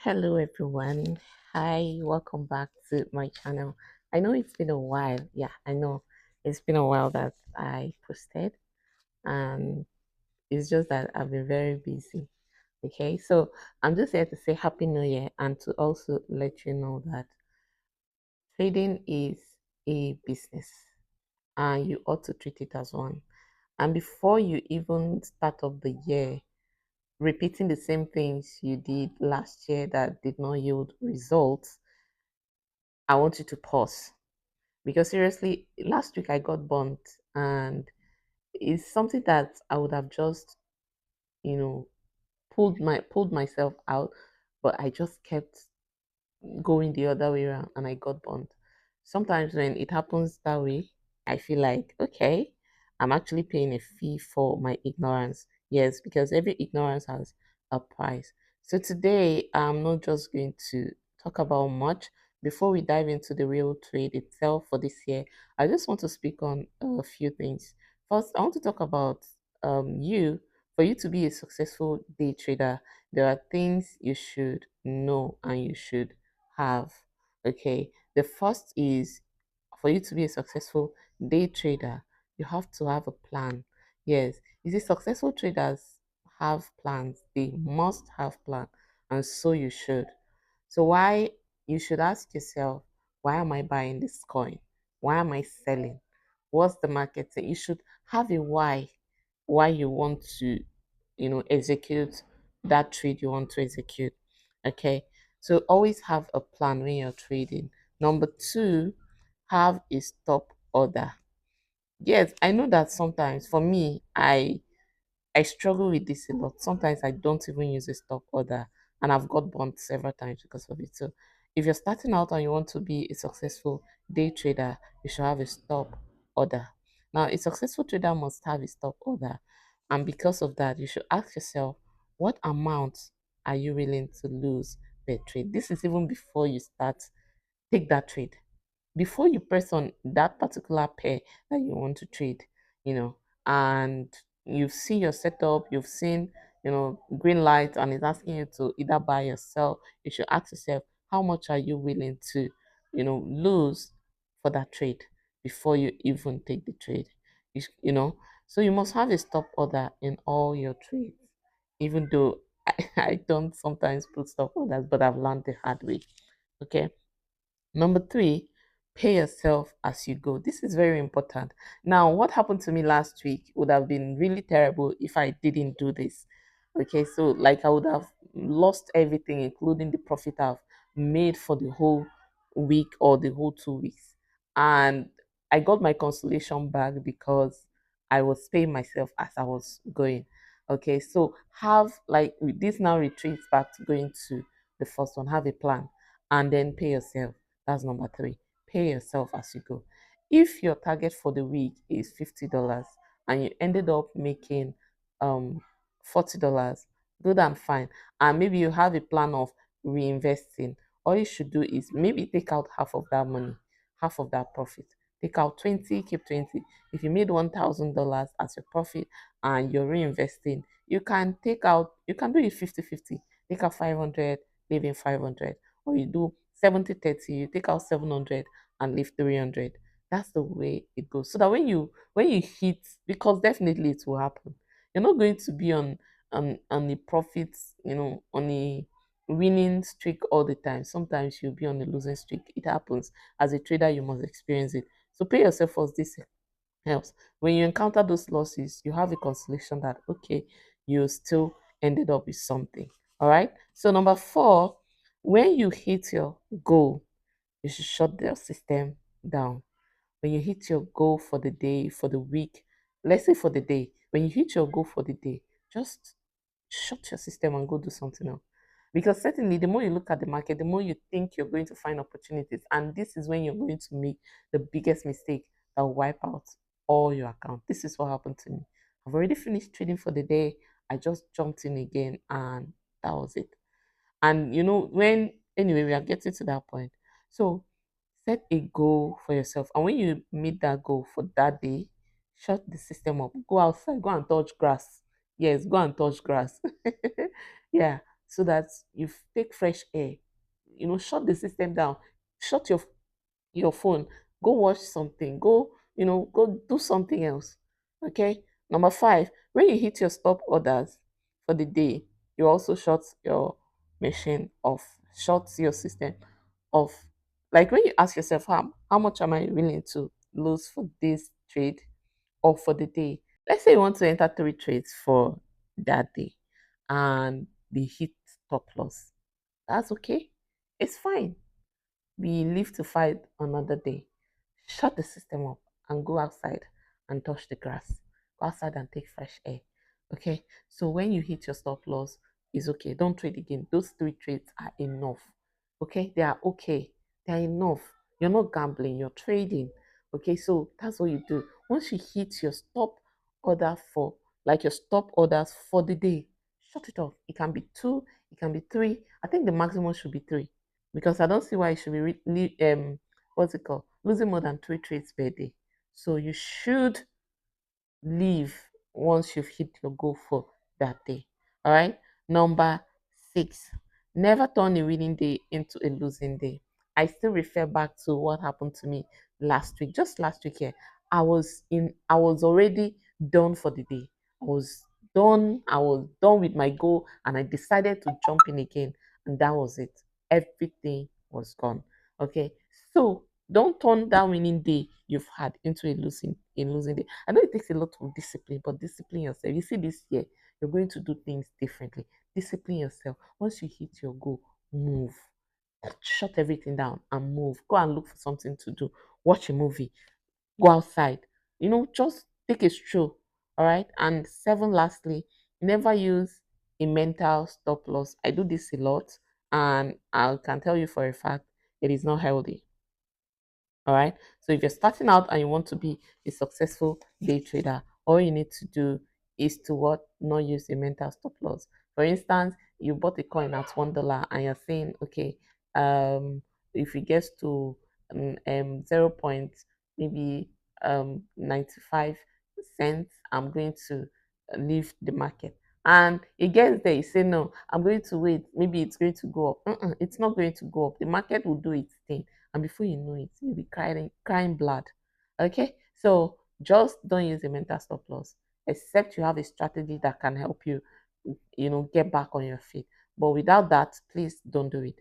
Hello everyone. Hi, welcome back to my channel. I know it's been a while. Yeah, I know it's been a while that I posted, and it's just that I've been very busy. Okay, so I'm just here to say Happy New Year and to also let you know that trading is a business and you ought to treat it as one. And before you even start up the year, repeating the same things you did last year that did not yield results, I want you to pause because seriously, last week I got burnt, and it's something that I would have just, you know, pulled myself out, but I just kept going the other way around and I got burnt. Sometimes when it happens that way, I feel like, okay, I'm actually paying a fee for my ignorance. Yes, because every ignorance has a price. So today, I'm not just going to talk about much. Before we dive into the real trade itself for this year, I just want to speak on a few things. First, I want to talk about for you to be a successful day trader, there are things you should know and you should have. Okay. The first is for you to be a successful day trader, you have to have a plan. Yes. You see, successful traders have plans. They must have plan. And so you should. So why you should ask yourself, why am I buying this coin? Why am I selling? What's the market saying? You should have a why you want to, execute that trade you want to execute. Okay. So always have a plan when you're trading. Number two, have a stop order. Yes, I know that sometimes for me, I struggle with this a lot. Sometimes I don't even use a stop order, and I've got burnt several times because of it. So, if you're starting out and you want to be a successful day trader, you should have a stop order. Now, a successful trader must have a stop order, and because of that, you should ask yourself, what amount are you willing to lose per trade? This is even before you start take that trade, before you press on that particular pair that you want to trade, you know, and you've seen your setup, you've seen, green light, and it's asking you to either buy or sell, you should ask yourself, how much are you willing to, lose for that trade before you even take the trade? So you must have a stop order in all your trades, even though I don't sometimes put stop orders, but I've learned the hard way. Okay. Number three, pay yourself as you go. This is very important. Now, what happened to me last week would have been really terrible if I didn't do this. Okay, so like I would have lost everything, including the profit I've made for the whole week or the whole 2 weeks. And I got my consolation back because I was paying myself as I was going. Okay, so have like this now retreats back to going to the first one, have a plan and then pay yourself. That's number three. Pay yourself as you go. If your target for the week is $50 and you ended up making um $40, good and fine. And maybe you have a plan of reinvesting. All you should do is maybe take out half of that money, half of that profit. Take out 20, keep 20. If you made $1,000 as your profit and you're reinvesting, you can do it 50-50. Take out 500, leave in 500, or you do 70-30, you take out 700 and leave 300. That's the way it goes. So that when you hit, because definitely it will happen, you're not going to be on the profits, on a winning streak all the time. Sometimes you'll be on a losing streak. It happens. As a trader, you must experience it. So pay yourself first. This helps. When you encounter those losses, you have a consolation that okay, you still ended up with something. All right. So number four, when you hit your goal, you should shut the system down. When you hit your goal for the day, for the week, let's say for the day, when you hit your goal for the day, just shut your system and go do something else. Because certainly, the more you look at the market, the more you think you're going to find opportunities. And this is when you're going to make the biggest mistake that will wipe out all your account. This is what happened to me. I've already finished trading for the day. I just jumped in again, and that was it. And anyway, we are getting to that point. So set a goal for yourself. And when you meet that goal for that day, shut the system up. Go outside, go and touch grass. Yes, go and touch grass. Yeah. so that you take fresh air. Shut the system down. Shut your phone. Go watch something. Go do something else. Okay. Number five, when you hit your stop orders for the day, you also shut your machine off, shut your system off. Like when you ask yourself, how much am I willing to lose for this trade or for the day? Let's say you want to enter three trades for that day and the hit stop loss. That's okay. It's fine. We live to fight another day. Shut the system up and go outside and touch the grass. Go outside and take fresh air. Okay. So when you hit your stop loss, it's okay. Don't trade again. Those three trades are enough. Okay. They are okay. They are enough. You're not gambling, you're trading. Okay. So that's what you do. Once you hit your stop order for like your stop orders for the day, shut it off. It can be two, it can be three. I think the maximum should be three because I don't see why it should be what's it called, losing more than three trades per day. So you should leave once you've hit your goal for that day. All right. Number six, never turn a winning day into a losing day. I still refer back to what happened to me last week. Just last week here, I was already done for the day. I was done with my goal and I decided to jump in again. And that was it. Everything was gone. Okay. So don't turn that winning day you've had into a losing day. I know it takes a lot of discipline, but discipline yourself. You see, this year you're going to do things differently. Discipline yourself. Once you hit your goal, move. Shut everything down and move. Go and look for something to do. Watch a movie. Go outside. Just take a stroll. All right. And seven, lastly, never use a mental stop loss. I do this a lot, and I can tell you for a fact it is not healthy. All right. So if you're starting out and you want to be a successful day trader, all you need to do is to what? Not use a mental stop loss. For instance, you bought a coin at $1 and you're saying, okay, if it gets to 0 point maybe 95 cents, I'm going to leave the market. And it gets there, you say, no, I'm going to wait. Maybe it's going to go up. It's not going to go up. The market will do its thing, and before you know it, you'll be crying blood. Okay, so just don't use a mental stop loss, except you have a strategy that can help you, get back on your feet. But without that, please don't do it.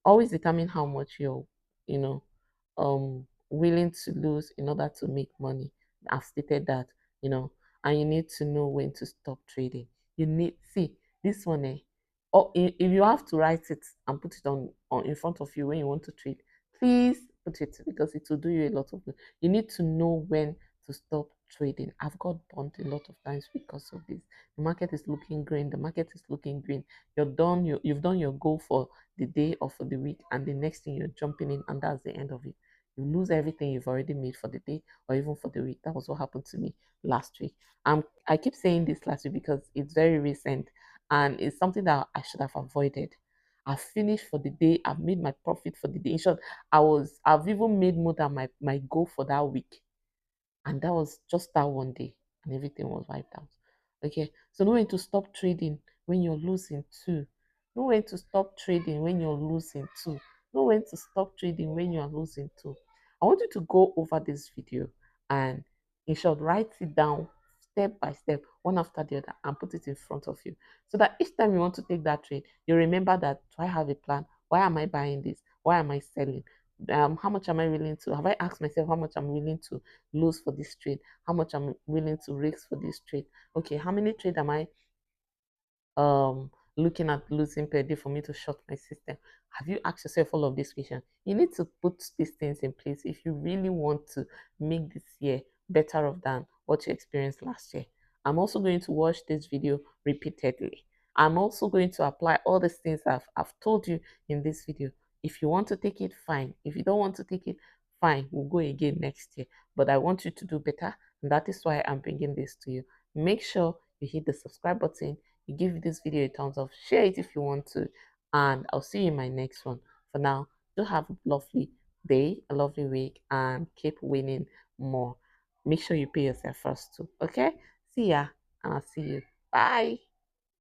Always determine how much you're, you know, willing to lose in order to make money. I've stated that, and you need to know when to stop trading. You need see this one, or if you have to write it and put it on in front of you when you want to trade, please put it because it will do you a lot of good. You need to know when to stop trading. I've got burnt a lot of times because of this. The market is looking green. The market is looking green. You're done. You've done your goal for the day or for the week, and the next thing you're jumping in, and that's the end of it. You lose everything you've already made for the day or even for the week. That was what happened to me last week. I keep saying this last week because it's very recent and it's something that I should have avoided. I've finished for the day. I've made my profit for the day. In short, I've even made more than my goal for that week. And that was just that one day, and everything was wiped out. Okay, so know when to stop trading when you're losing too. Know when to stop trading when you're losing too. Know when to stop trading when you're losing too. I want you to go over this video and, in short, write it down step by step, one after the other, and put it in front of you so that each time you want to take that trade, you remember that, do I have a plan? Why am I buying this? Why am I selling? How much am I willing to? Have I asked myself how much I'm willing to lose for this trade? How much I'm willing to risk for this trade? Okay, how many trade am I looking at losing per day for me to short my system? Have you asked yourself all of these questions? You need to put these things in place if you really want to make this year better off than what you experienced last year. I'm also going to watch this video repeatedly. I'm also going to apply all these things I've told you in this video. If you want to take it, fine. If you don't want to take it, fine. We'll go again next year. But I want you to do better. And that is why I'm bringing this to you. Make sure you hit the subscribe button, you give this video a thumbs up, share it if you want to, and I'll see you in my next one. For now, do have a lovely day, a lovely week, and keep winning more. Make sure you pay yourself first too. Okay? See ya, and I'll see you. Bye.